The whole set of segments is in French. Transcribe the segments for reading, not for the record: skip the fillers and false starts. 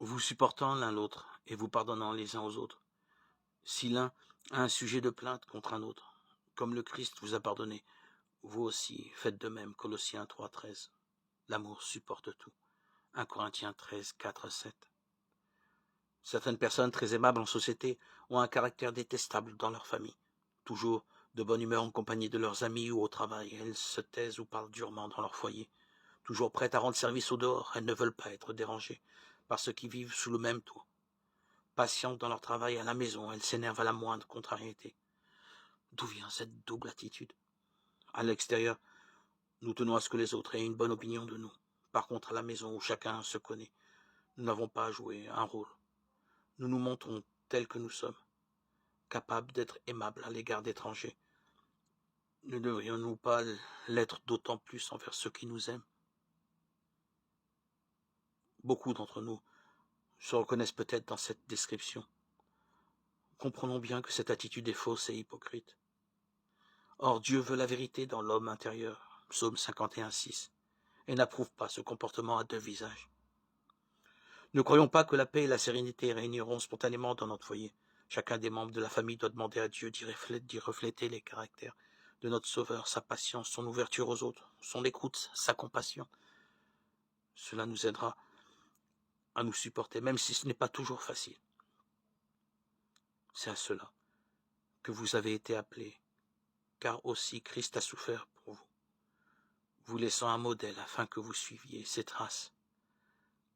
vous supportant l'un l'autre et vous pardonnant les uns aux autres. Si l'un a un sujet de plainte contre un autre, comme le Christ vous a pardonné, vous aussi faites de même. Colossiens 3,13. L'amour supporte tout. 1 Corinthiens 13, 4, 7. Certaines personnes très aimables en société ont un caractère détestable dans leur famille. Toujours de bonne humeur en compagnie de leurs amis ou au travail, elles se taisent ou parlent durement dans leur foyer. Toujours prêtes à rendre service au dehors, elles ne veulent pas être dérangées par ceux qui vivent sous le même toit. Patientes dans leur travail à la maison, elles s'énervent à la moindre contrariété. D'où vient cette double attitude? À l'extérieur, nous tenons à ce que les autres aient une bonne opinion de nous. Par contre, à la maison où chacun se connaît, nous n'avons pas à jouer un rôle. Nous nous montrons tels que nous sommes, capables d'être aimables à l'égard d'étrangers. Ne devrions-nous pas l'être d'autant plus envers ceux qui nous aiment? Beaucoup d'entre nous se reconnaissent peut-être dans cette description. Comprenons bien que cette attitude est fausse et hypocrite. Or, Dieu veut la vérité dans l'homme intérieur, psaume 51, 6, et n'approuve pas ce comportement à deux visages. Ne croyons pas que la paix et la sérénité régneront spontanément dans notre foyer. Chacun des membres de la famille doit demander à Dieu d'y refléter les caractères de notre Sauveur, sa patience, son ouverture aux autres, son écoute, sa compassion. Cela nous aidera à nous supporter, même si ce n'est pas toujours facile. C'est à cela que vous avez été appelés, car aussi Christ a souffert pour vous, vous laissant un modèle afin que vous suiviez ses traces.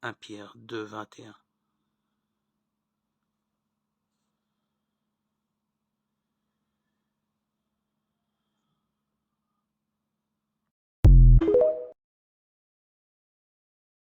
1 Pierre 2, 21.